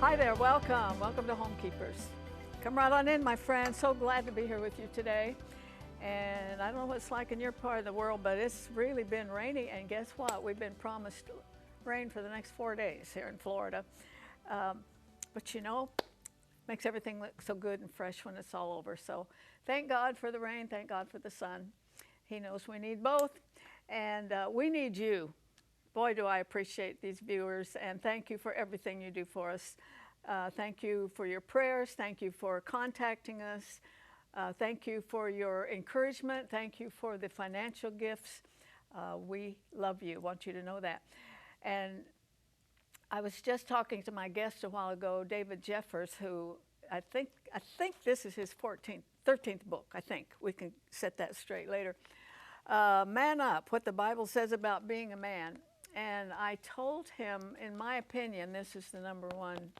Hi there, welcome. Welcome to Homekeepers. Come right on in, my friend. So glad to be here with you today. And I don't know what it's like in your part of the world, but it's really been rainy. And guess what? We've been promised rain for the next 4 days here in Florida. But you know, makes everything look so good and fresh when it's all over. So thank God for the rain. Thank God for the sun. He knows we need both. And we need you. Boy, do I appreciate these viewers, and thank you for everything you do for us. Thank you for your prayers. Thank you for contacting us. Thank you for your encouragement. Thank you for the financial gifts. We love you, want you to know that. And I was just talking to my guest a while ago, David Jeffers, who I think this is his 13th book, I think. We can set that straight later. Man Up, what the Bible says about being a man. And I told him, in my opinion, this is the #1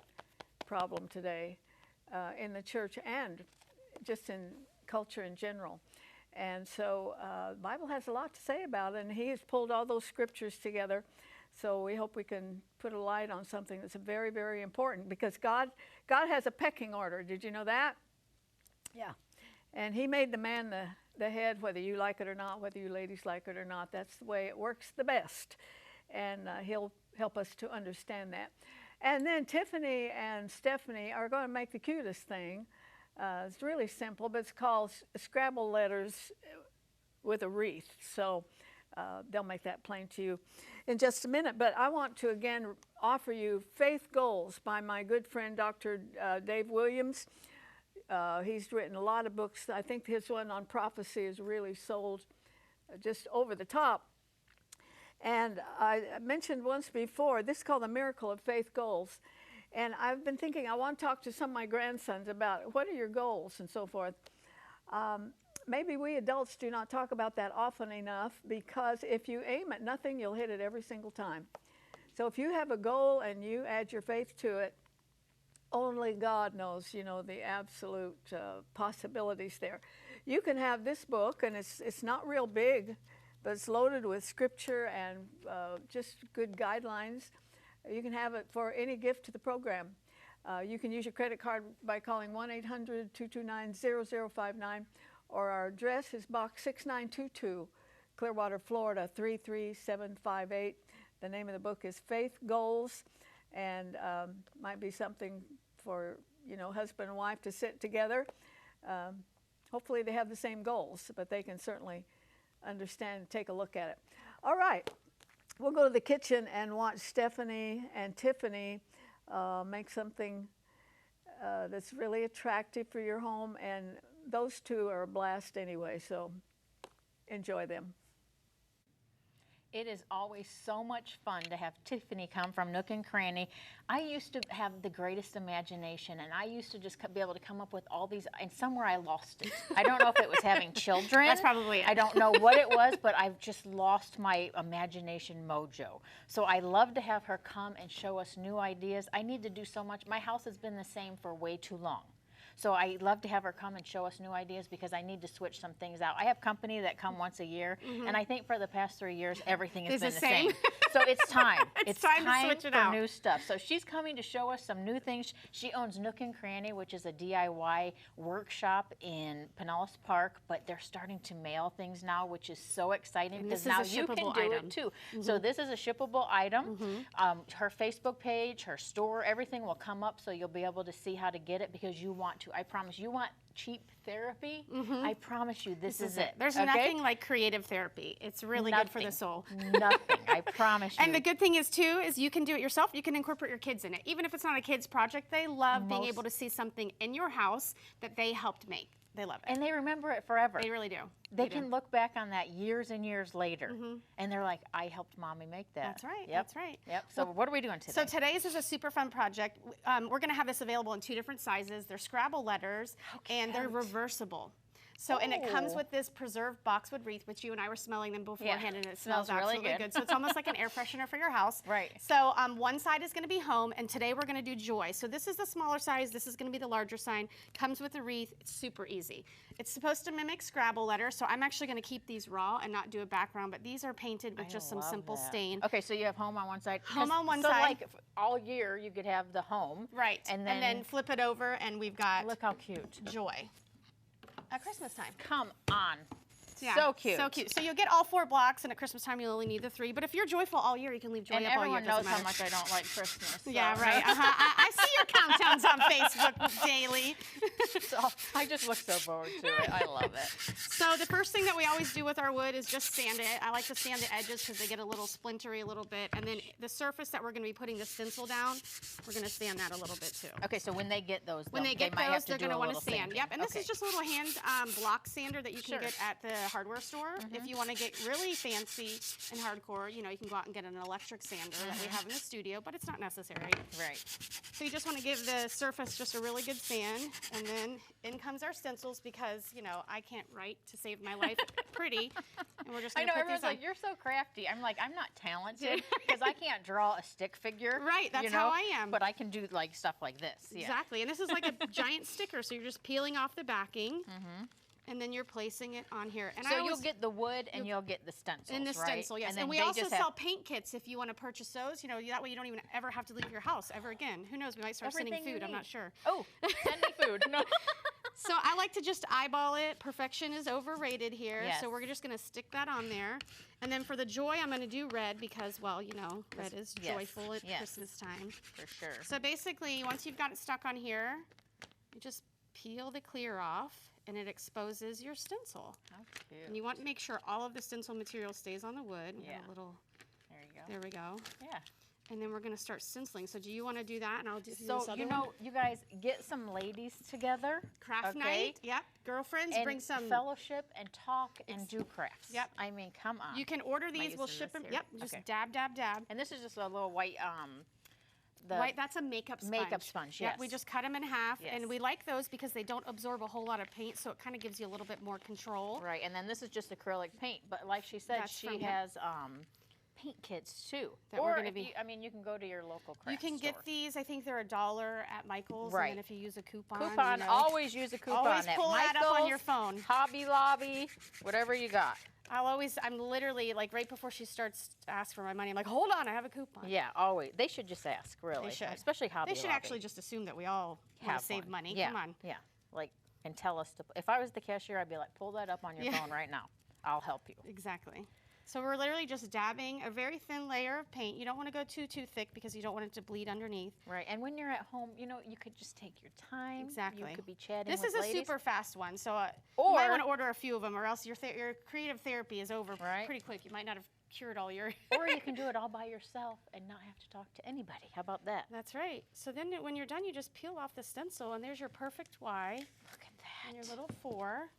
problem today in the church and just in culture in general. And so the Bible has a lot to say about it, and he has pulled all those scriptures together. So we hope we can put a light on something that's very, very important, because God has a pecking order. Did you know that? Yeah. And he made the man the head, whether you like it or not, whether you ladies like it or not. That's the way it works the best. And he'll help us to understand that. And then Tiffany and Stephanie are going to make the cutest thing. It's really simple, but it's called Scrabble letters with a wreath. So they'll make that plain to you in just a minute. But I want to again offer you Faith Goals by my good friend Dr. Dave Williams. He's written a lot of books. I think his one on prophecy is really sold just over the top. And I mentioned once before, this is called The Miracle of Faith Goals. And I've been thinking, I want to talk to some of my grandsons about what are your goals and so forth. Maybe we adults do not talk about that often enough, because if you aim at nothing, you'll hit it every single time. So if you have a goal and you add your faith to it, only God knows, you know, the absolute possibilities there. You can have this book, and it's not real big, but it's loaded with scripture and just good guidelines. You can have it for any gift to the program. You can use your credit card by calling 1-800-229-0059, or our address is Box 6922, Clearwater, Florida 33758. The name of the book is Faith Goals, and might be something for, you know, husband and wife to sit together. Hopefully they have the same goals, but they can certainly understand and take a look at it. All right, we'll go to the kitchen and watch Stephanie and Tiffany make something that's really attractive for your home, and those two are a blast anyway, so enjoy them. It is always so much fun to have Tiffany come from Nook and Cranny. I used to have the greatest imagination, and I used to just be able to come up with all these, and somewhere I lost it. I don't know if it was having children. That's probably it. I don't know what it was, but I've just lost my imagination mojo. So I love to have her come and show us new ideas. I need to do so much. My house has been the same for way too long. So I love to have her come and show us new ideas, because I need to switch some things out. I have company that come once a year, and I think for the past 3 years, everything has been the same. So it's time. It's time to switch it out. New stuff. So she's coming to show us some new things. She owns Nook and Cranny, which is a DIY workshop in Pinellas Park, but they're starting to mail things now, which is so exciting, because now you can do it too. So this is a shippable item. Her Facebook page, her store, everything will come up, so you'll be able to see how to get it, because you want to. I promise, you want cheap therapy? I promise you, this is it. There's nothing like creative therapy. It's really good for the soul. Nothing, I promise you. And the good thing is, too, is you can do it yourself. You can incorporate your kids in it. Even if it's not a kid's project, they love being able to see something in your house that they helped make. They love it. And they remember it forever. They really do. They can look back on that years and years later, and they're like, I helped Mommy make that. That's right. Yep. That's right. Yep. So what are we doing today? So today's is a super fun project. We're going to have this available in 2 different sizes. They're Scrabble letters, and they're reversible. So, and it comes Oh. with this preserved boxwood wreath, which you and I were smelling them beforehand, and it Smells smells really absolutely good. good. So it's almost like an air freshener for your house. Right. So one side is going to be home, and today we're going to do joy. So this is the smaller size. This is going to be the larger sign. Comes with a wreath. It's super easy. It's supposed to mimic Scrabble letters, so I'm actually going to keep these raw and not do a background, but these are painted with just some love simple that. stain. Okay, so you have home on one side. Home on one so side. like all year you could have the home. Right. And then flip it over, and we've got look how cute. joy at Christmas time. Come on. Yeah, So cute. So cute. So you'll get all 4 blocks, and at Christmas time you'll only need the 3. But if you're joyful all year, you can leave joy And up all year. everyone It doesn't knows how matter. much I don't like Christmas. So. Yeah, right. I see your countdowns on Facebook daily. So I just look so forward to it. I love it. So the first thing that we always do with our wood is just sand it. I like to sand the edges because they get a little splintery a little bit. And then the surface that we're going to be putting the stencil down, we're going to sand that a little bit too. Okay, so when they get those, When they get might those, have to they're do going to a want to little sand. sanding. Yep, and this Okay. is just a little hand block sander that you can Sure. get at the hardware store. If you want to get really fancy and hardcore, you know, you can go out and get an electric sander that we have in the studio, but it's not necessary. Right. So you just want to give the surface just a really good sand, and then in comes our stencils because, you know, I can't write to save my life pretty, and we're just I going to know put these everyone's on. like, you're so crafty. I'm like, I'm not talented because I can't draw a stick figure. Right, that's you know? how I am. But I can do like stuff like this. Yeah. Exactly, and this is like a giant sticker, so you're just peeling off the backing, and then you're placing it on here. And So I always, you'll get the wood and you'll get the stencils, in the right? stencil, yes. then And we they also just sell have paint kits if you want to purchase those. You know, that way you don't even ever have to leave your house ever again. Who knows? We might start Everything sending you food. I'm need. not sure. Oh, send me food. No. So I like to just eyeball it. Perfection is overrated here. Yes. So we're just going to stick that on there. And then for the joy, I'm going to do red because, well, you know, red is Yes, joyful at yes. Christmas time. For sure. So basically, once you've got it stuck on here, you just peel the clear off, and it exposes your stencil. How And cute. you want to make sure all of the stencil material stays on the wood. We got Yeah. a little, There you go. there we go. Yeah. And then we're going to start stenciling. So do you want to do that? And I'll do this So, other you one. know, you guys get some ladies together. Craft okay? night. Yep. Girlfriends, And bring some. fellowship and talk and do crafts. Yep. I mean, come on. You can order I these. We'll using ship this them. here? Yep. Just Okay. dab, dab, dab. And this is just a little white, the White, that's a makeup sponge. makeup sponge, Yep, we yes. just cut them in half, Yes. and we like those because they don't absorb a whole lot of paint, so it kind of gives you a little bit more control. right. And then this is just acrylic paint, but like she said, That's she from- has paint kits too. That or we're gonna if be- you, I mean, you can go to your local craft You can get store. these, I think they're $1 at Michael's, Right. and then if you use a coupon, Coupon. you know, Always use a coupon always at pull that Michael's, up on your phone. Hobby Lobby, whatever you got. I'm literally, like, right before she starts to ask for my money, I'm like, hold on, I have a coupon. Yeah, always. They should just ask, really. They should. Especially Hobby They should Lobby. actually just assume that we all want have to save one. money. Yeah, Come on. Yeah, like, and tell us to. If I was the cashier, I'd be like, pull that up on your Yeah. phone right now. I'll help you. Exactly. So we're literally just dabbing a very thin layer of paint. You don't want to go too thick because you don't want it to bleed underneath. Right, and when you're at home, you know, you could just take your time. Exactly. You could be chatting This with is a ladies. super fast one, so you Or- might want to order a few of them, or else your creative therapy is over Right. pretty quick. You might not have cured all your. Or you can do it all by yourself and not have to talk to anybody. How about that? That's right. So then when you're done, you just peel off the stencil, and there's your perfect Y, Look at and your that. little 4,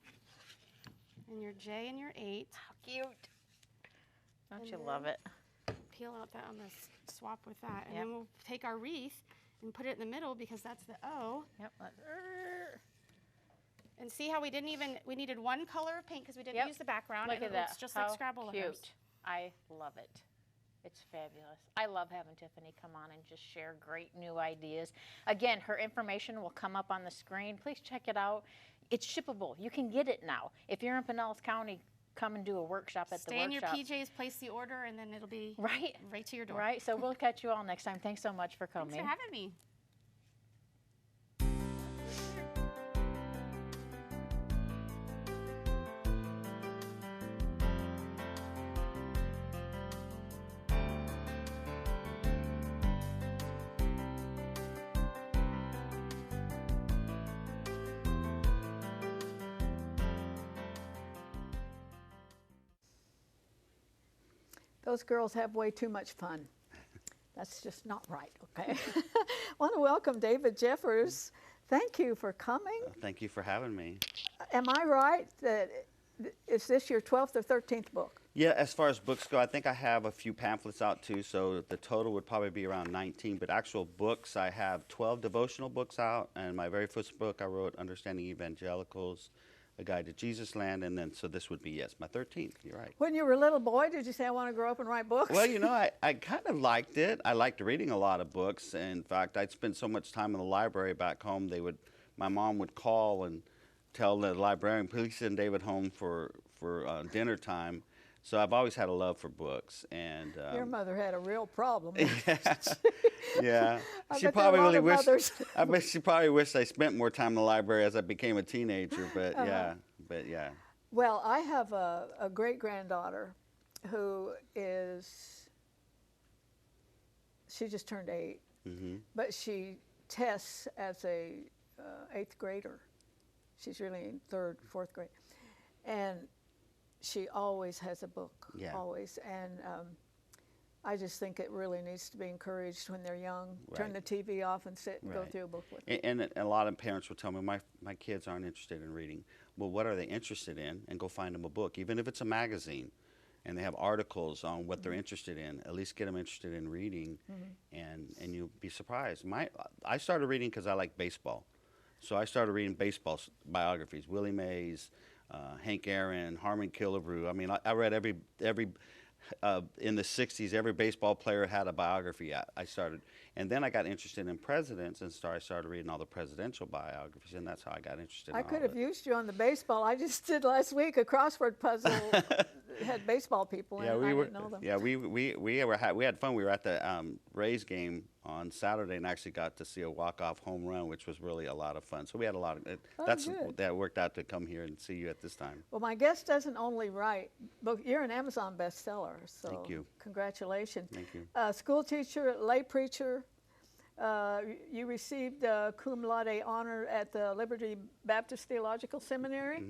and your J and your 8. How cute. Don't you And love it? Peel out that. I'm gonna swap with that, and Yep. then we'll take our wreath and put it in the middle because that's the O. Yep. And see how we needed one color of paint because we didn't Yep. use the background. Look and at it that. looks just How like Scrabble cute. letters. I love it. It's fabulous. I love having Tiffany come on and just share great new ideas. Again, her information will come up on the screen. Please check it out. It's shippable. You can get it now. If you're in Pinellas County, come and do a workshop at Stay the in your workshop. PJs, place the order, and then it'll be Right? right to your door. Right? So we'll catch you all next time. Thanks so much for coming. Thanks for having me. Those girls have way too much fun. That's just not right, okay? I want to welcome David Jeffers. Thank you for coming. Thank you for having me. Am I right that, is this your 12th or 13th book? Yeah, as far as books go, I think I have a few pamphlets out too, so the total would probably be around 19. But actual books, I have 12 devotional books out, and my very first book I wrote, Understanding Evangelicals, A Guide to Jesus Land, and then so this would be, yes, my 13th. You're right. When you were a little boy, did you say, I want to grow up and write books? Well, I kind of liked it. I liked reading a lot of books. In fact, I'd spend so much time in the library back home. My mom would call and tell the librarian, please send David home for dinner time. So I've always had a love for books. And your mother had a real problem. Yeah. I She bet there are a probably lot really of wished. mothers. I bet she probably wished I spent more time in the library as I became a teenager. But yeah. Well, I have a great-granddaughter who she just turned 8, but she tests as a 8th grader. She's really in 3rd, 4th grade. And she always has a book, always. And I just think it really needs to be encouraged when they're young. Right. Turn the TV off and sit and go through a book with them. And a lot of parents will tell me, my kids aren't interested in reading. Well, what are they interested in? And go find them a book, even if it's a magazine. And they have articles on what they're interested in. At least get them interested in reading, and you'll be surprised. I started reading because I like baseball. So I started reading baseball biographies, Willie Mays, Hank Aaron, Harmon Killebrew. I mean, I read every in the 60s, every baseball player had a biography. I started, and then I got interested in presidents, and I started reading all the presidential biographies, and that's how I got interested in I all could of have it. used you on the baseball. I just did last week a crossword puzzle. Had baseball people in it, and I didn't know them. Yeah, we had fun. We were at the Rays game on Saturday and actually got to see a walk-off home run, which was really a lot of fun. So we had a lot of it. Good. That worked out to come here and see you at this time. Well, my guest doesn't only write books. You're an Amazon bestseller, so Thank you. Congratulations. Thank you. School teacher, lay preacher. You received cum laude honor at the Liberty Baptist Theological Seminary,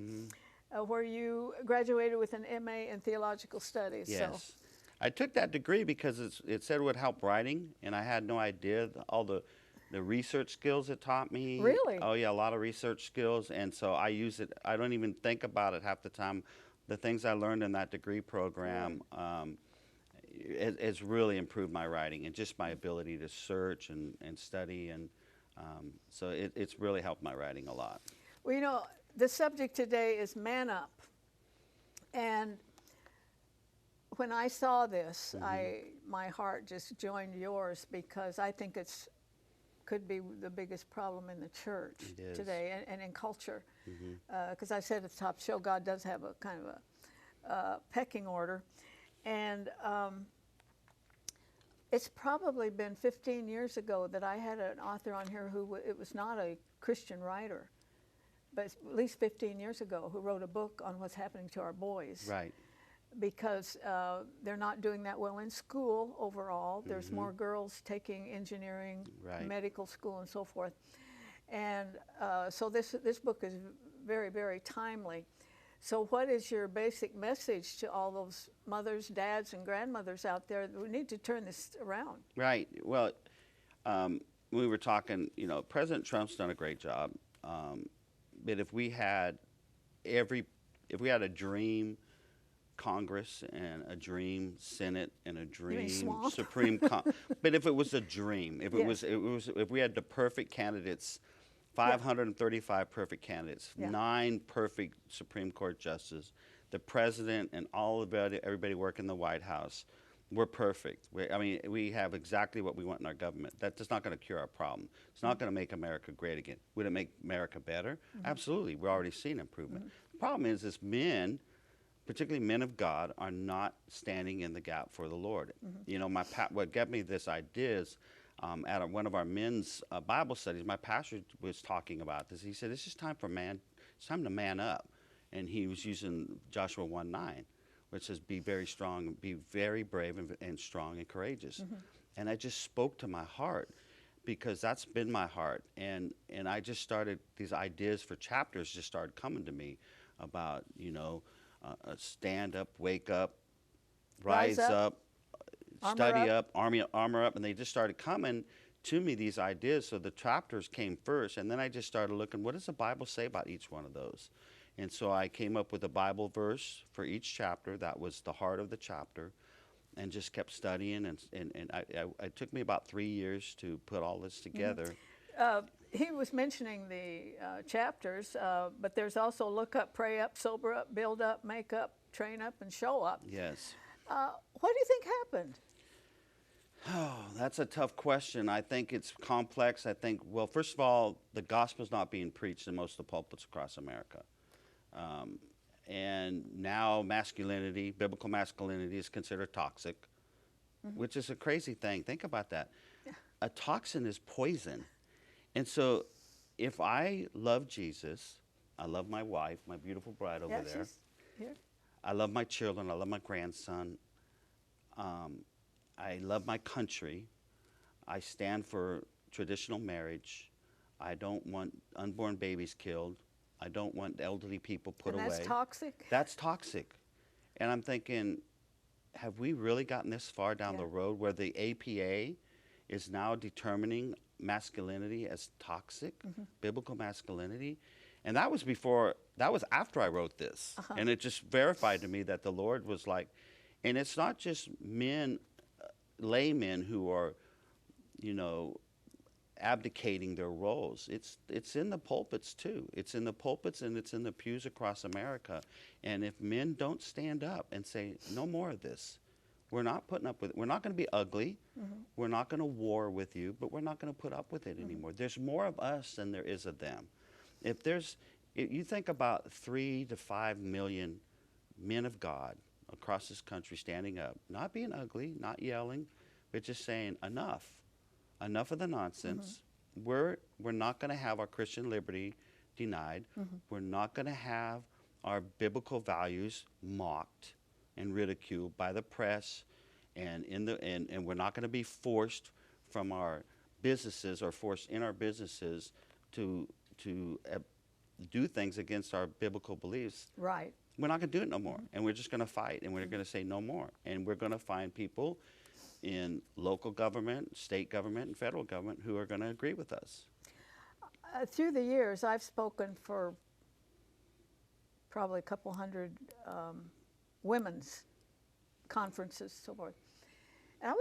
where you graduated with an MA in Theological Studies. Yes. So. I took that degree because it said it would help writing, and I had no idea all the research skills it taught me. Really? Oh, yeah, a lot of research skills, and so I use it. I don't even think about it half the time. The things I learned in that degree program has really improved my writing and just my ability to search and study, and so it's really helped my writing a lot. Well, the subject today is man up, and when I saw this, my heart just joined yours because I think could be the biggest problem in the church today and in culture. Because I said at the top show, God does have a kind of a pecking order, and it's probably been 15 years ago that I had an author on here who it was not a Christian writer, but at least 15 years ago, who wrote a book on what's happening to our boys. Right. Because they're not doing that well in school overall. There's more girls taking engineering, medical school, and so forth. And so this book is very, very timely. So what is your basic message to all those mothers, dads, and grandmothers out there? We need to turn this around. Right. Well, we were talking, President Trump's done a great job. But if we had a dream Congress and a dream Senate and a dream Supreme but if it was a dream, if we had the perfect candidates, 535 perfect candidates, 9 perfect Supreme Court justices, the president and everybody working in the White House, we're perfect. We have exactly what we want in our government. That's not going to cure our problem. It's not going to make America great again. Would it make America better? Absolutely. We're already seeing improvement. The problem is men, particularly men of God, are not standing in the gap for the Lord. What got me this idea is at one of our men's Bible studies, my pastor was talking about this. He said, it's time to man up. And he was using Joshua 1:9, which says, be very strong, be very brave and strong and courageous. And I just spoke to my heart because that's been my heart. And I just started, these ideas for chapters just started coming to me about, stand up, wake up, rise up, study up, armor up, and they just started coming to me, these ideas. So the chapters came first, and then I just started looking, what does the Bible say about each one of those? And so I came up with a Bible verse for each chapter. That was the heart of the chapter, and just kept studying, and it took me about 3 years to put all this together. he was mentioning the chapters, but there's also look up, pray up, sober up, build up, make up, train up, and show up. Yes. What do you think happened? Oh, that's a tough question. I think it's complex. I think, well, first of all, the gospel's not being preached in most of the pulpits across America. And now masculinity, biblical masculinity, is considered toxic, which is a crazy thing. Think about that. A toxin is poison. And so if I love Jesus, I love my wife, my beautiful bride over there. She's here. I love my children. I love my grandson. I love my country. I stand for traditional marriage. I don't want unborn babies killed. I don't want elderly people put away. And that's toxic? That's toxic. And I'm thinking, have we really gotten this far down the road where the APA is now determining masculinity as toxic, biblical masculinity? And that was after I wrote this. And it just verified to me that the Lord was like, and it's not just men, laymen who are, abdicating their roles. It's in the pulpits too. It's in the pulpits and it's in the pews across America. And if men don't stand up and say, no more of this, we're not putting up with it. We're not going to be ugly. We're not going to war with you, but we're not going to put up with it anymore. There's more of us than there is of them. If you think about 3 to 5 million men of God across this country standing up, not being ugly, not yelling, but just saying enough of the nonsense. We're not going to have our Christian liberty denied. We're not going to have our biblical values mocked and ridiculed by the press, and we're not going to be forced from our businesses or forced in our businesses to do things against our biblical beliefs. Right. We're not going to do it no more, and we're just going to fight, and we're going to say no more, and we're going to find people in local government, state government, and federal government who are going to agree with us. Through the years, I've spoken for probably a couple hundred women's conferences, so forth. And I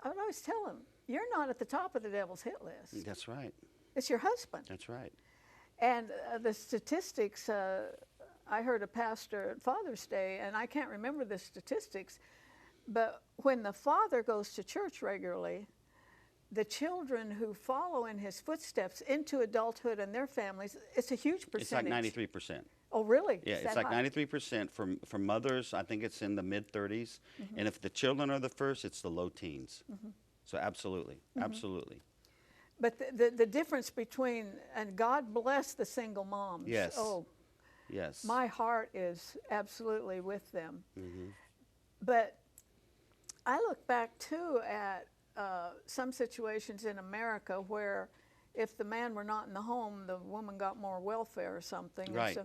would always tell them, you're not at the top of the devil's hit list. That's right. It's your husband. That's right. And the statistics, I heard a pastor at Father's Day, and I can't remember the statistics, but when the father goes to church regularly, the children who follow in his footsteps into adulthood and their families, it's a huge percentage. It's like 93%. Oh, really? Yeah, it's like 93% for mothers. I think it's in the mid-30s. And if the children are the first, it's the low teens. So absolutely, absolutely. But the difference between, and God bless the single moms. Yes. Oh, yes. my heart is absolutely with them. But I look back too at some situations in America where if the man were not in the home, the woman got more welfare or something. Right.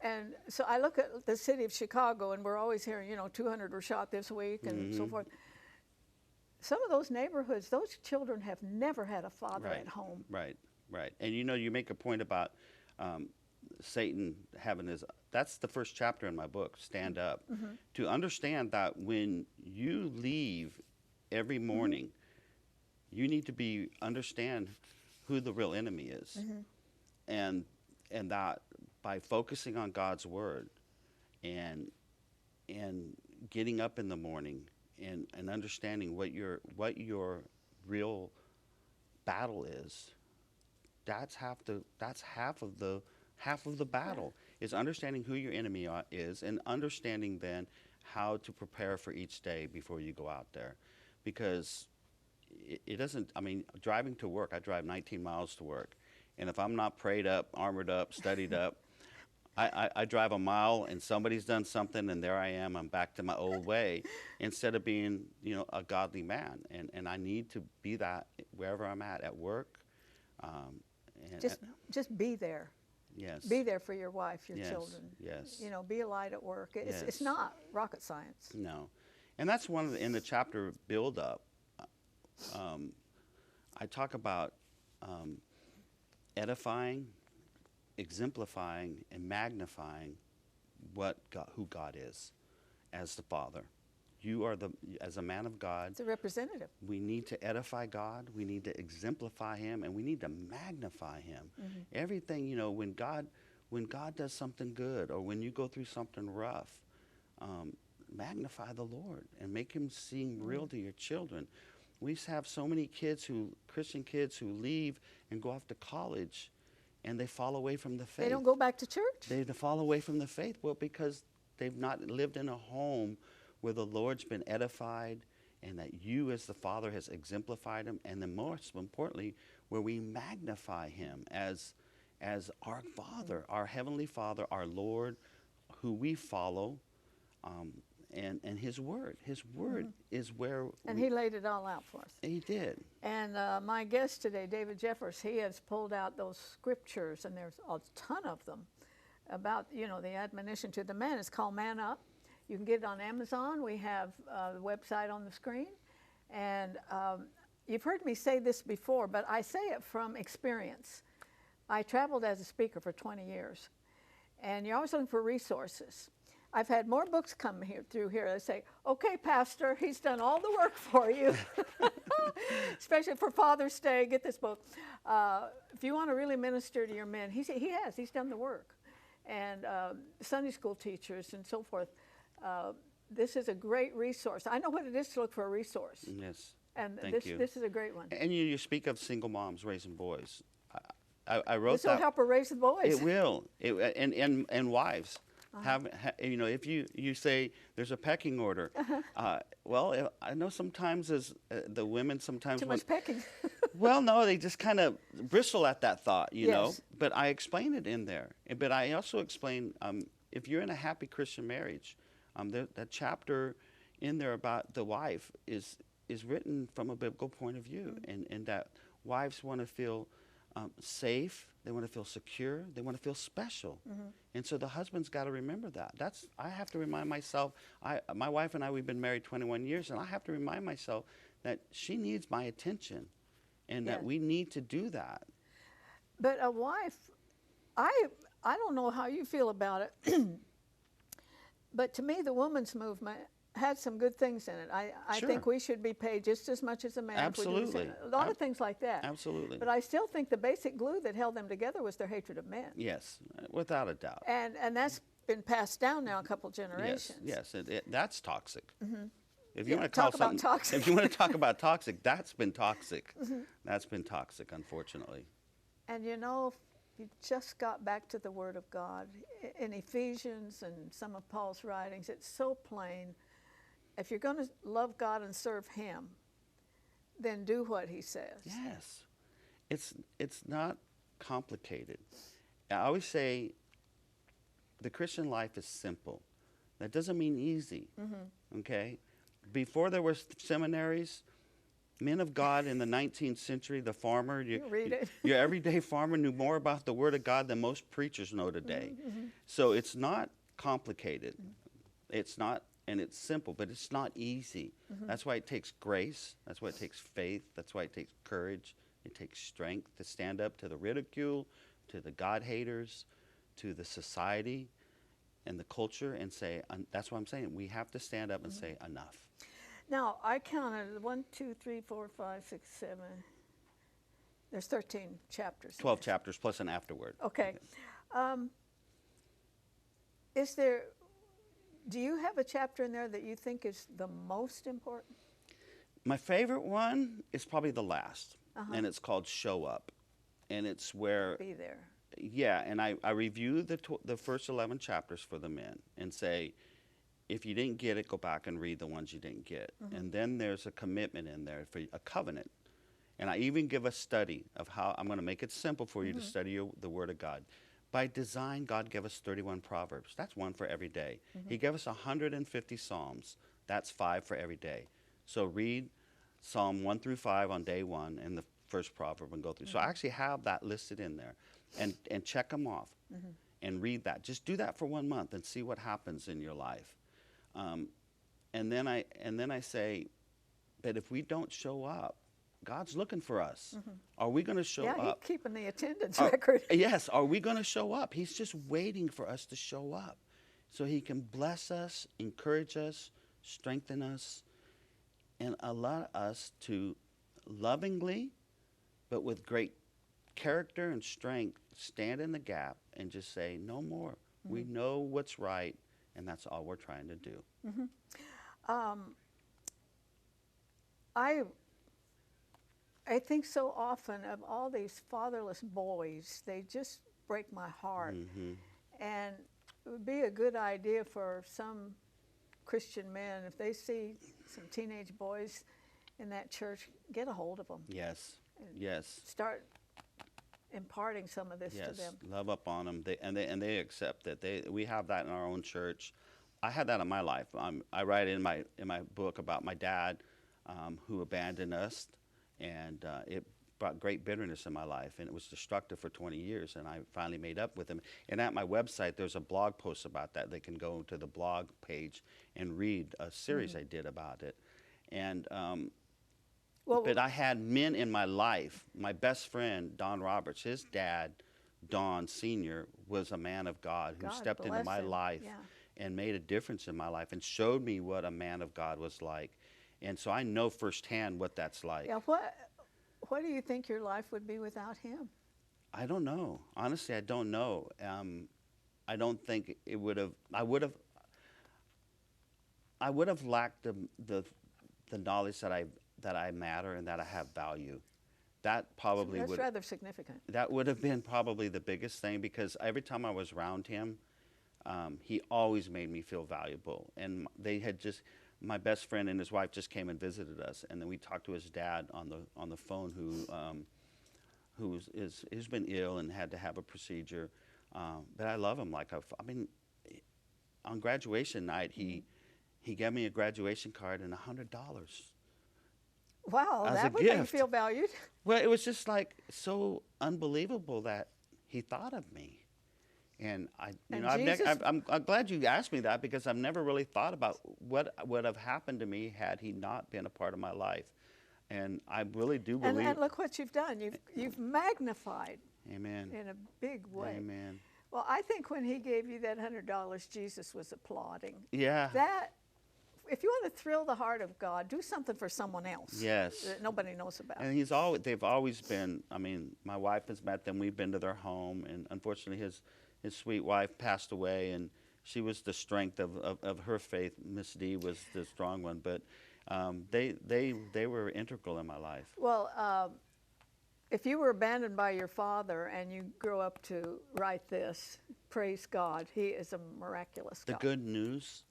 And so I look at the city of Chicago, and we're always hearing, 200 were shot this week and so forth. Some of those neighborhoods, those children have never had a father at home. Right. And you make a point about Satan having that's the first chapter in my book, Stand Up. To understand that when you leave every morning, you need to understand who the real enemy is. And that by focusing on God's word and getting up in the morning and understanding what your real battle is, that's half of the battle, is understanding who your enemy is and understanding then how to prepare for each day before you go out there. Because it doesn't, driving to work, I drive 19 miles to work. And if I'm not prayed up, armored up, studied up, I drive a mile and somebody's done something and there I am, I'm back to my old way instead of being, a godly man. And I need to be that wherever I'm at work. Just be there. Yes. Be there for your wife, your children. Yes. Be a light at work. It's not rocket science. No. And that's in the chapter Build Up, I talk about edifying, exemplifying, and magnifying who God is as the Father. you are as a man of God. It's a representative. We need to edify God. We need to exemplify Him, and we need to magnify Him. Everything, when God does something good, or when you go through something rough, magnify the Lord and make Him seem real to your children. We have so many Christian kids who leave and go off to college, and they fall away from the faith. They don't go back to church. They fall away from the faith. Well, because they've not lived in a home where the Lord's been edified, and that you as the Father has exemplified Him, and then most importantly, where we magnify Him as our Father, our Heavenly Father, our Lord, who we follow, and His Word. His Word is where And He laid it all out for us. He did. And my guest today, David Jeffers, he has pulled out those scriptures, and there's a ton of them, about, the admonition to the man. It's called Man Up. You can get it on Amazon. We have the website on the screen. And you've heard me say this before, but I say it from experience. I traveled as a speaker for 20 years, and you're always looking for resources. I've had more books come through here. They say, okay, Pastor, he's done all the work for you. Especially for Father's Day, get this book. If you want to really minister to your men, he's done the work. And Sunday school teachers and so forth. This is a great resource. I know what it is to look for a resource. Yes. And Thank you. This is a great one. And you speak of single moms raising boys. I wrote This that. will help her raise the boys. It will. And wives. If you say there's a pecking order, well, I know sometimes as the women sometimes Too much pecking. well, no, they just kind of bristle at that thought, you know. Yes. But I explain it in there. But I also explain if you're in a happy Christian marriage, that chapter in there about the wife is written from a biblical point of view, and that wives want to feel safe, they want to feel secure, they want to feel special. And so the husband's got to remember that. I have to remind myself, my wife and I, we've been married 21 years, and I have to remind myself that she needs my attention, and that we need to do that. But a wife, I don't know how you feel about it, but to me, the women's movement had some good things in it. I Sure. think we should be paid just as much as a man. If we do the Absolutely. same. A lot of things like that. Absolutely. But I still think the basic glue that held them together was their hatred of men. Yes, without a doubt. And that's been passed down now a couple generations. Yes, that's toxic. If you Yeah, want to call talk about something, toxic. if you want to talk about toxic, that's been toxic. That's been toxic, unfortunately. And you just got back to the Word of God. In Ephesians and some of Paul's writings, it's so plain. If you're going to love God and serve Him, then do what He says. Yes, it's not complicated. I always say the Christian life is simple. That doesn't mean easy. Okay, before there were seminaries, men of God in the 19th century, the farmer, read it. your everyday farmer knew more about the Word of God than most preachers know today. So it's not complicated. It's not, and it's simple, but it's not easy. That's why it takes grace. That's why it takes faith. That's why it takes courage. It takes strength to stand up to the ridicule, to the God haters, to the society and the culture, and say, that's what I'm saying. We have to stand up and say, enough. Now, I counted 1, 2, 3, 4, 5, 6, 7. There's 13 chapters. 12 chapters plus an afterword. Okay. Do you have a chapter in there that you think is the most important? My favorite one is probably the last, and it's called Show Up. And it's where, Be there. yeah, and I review the first 11 chapters for the men and say, if you didn't get it, go back and read the ones you didn't get. And then there's a commitment in there for a covenant. And I even give a study of how I'm going to make it simple for you to study the Word of God. By design, God gave us 31 Proverbs. That's one for every day. He gave us 150 Psalms. That's 5 for every day. So read Psalm 1 through 5 on day 1 and the first proverb and go through. So I actually have that listed in there. And check them off and read that. Just do that for 1 month and see what happens in your life. And then I say, but if we don't show up, God's looking for us. Are we going to show up? Yeah, he's keeping the attendance record. Yes. Are we going to show up? He's just waiting for us to show up so He can bless us, encourage us, strengthen us, and allow us to lovingly, but with great character and strength, stand in the gap and just say, no more. Mm-hmm. We know what's right, and that's all we're trying to do. Mm-hmm. I think so often of all these fatherless boys, they just break my heart. Mm-hmm. And it would be a good idea for some Christian men, if they see some teenage boys in that church, get a hold of them. Yes, yes. Start imparting some of this to them. Love up on them, they accept it. We have that in our own church. I had that in my life. I write in my book about my dad who abandoned us, and it brought great bitterness in my life, and it was destructive for 20 years, and I finally made up with him. And at my website, there's a blog post about that. They can go to the blog page and read a series I did about it. And but I had men in my life. My best friend, Don Roberts, his dad, Don Sr., was a man of God who stepped into my life and made a difference in my life and showed me what a man of God was like. And so I know firsthand what that's like. Yeah, what do you think your life would be without him? I don't know. Honestly, I don't know. I don't think it would have. I would have lacked the knowledge that I matter and that I have value. That probably That's rather significant. That would have been probably the biggest thing, because every time I was around him, he always made me feel valuable. And they had just. My best friend and his wife just came and visited us, and then we talked to his dad on the phone, who's been ill and had to have a procedure. But I love him on graduation night, he gave me a graduation card and $100. Wow, that would make you feel valued. Well, it was just like so unbelievable that he thought of me. And I'm glad you asked me that, because I've never really thought about what would have happened to me had he not been a part of my life. And I really do believe. And look what you've done. You've magnified. Amen. In a big way. Amen. Well, I think when he gave you that $100, Jesus was applauding. Yeah. If you want to thrill the heart of God, do something for someone else. Yes. That nobody knows about. And they've always been. I mean, my wife has met them. We've been to their home, and unfortunately, his sweet wife passed away, and she was the strength of her faith. Miss D was the strong one, but they were integral in my life. Well, if you were abandoned by your father and you grew up to write this, praise God, he is a miraculous God. The good news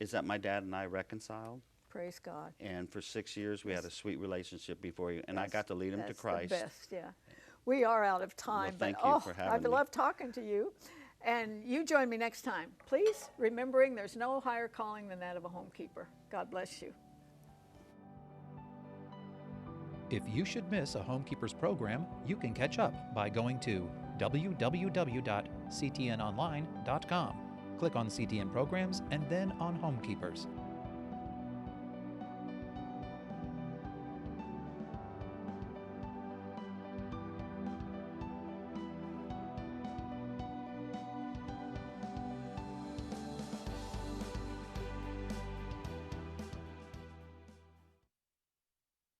is that my dad and I reconciled. Praise God. And for 6 years we had a sweet relationship before you, and I got to lead him to Christ. That's the best, yeah. We are out of time, well, thank you for having me. I've loved talking to you. And you join me next time. Please, remembering there's no higher calling than that of a homekeeper. God bless you. If you should miss a Homekeepers program, you can catch up by going to www.ctnonline.com. Click on CTN Programs and then on Homekeepers.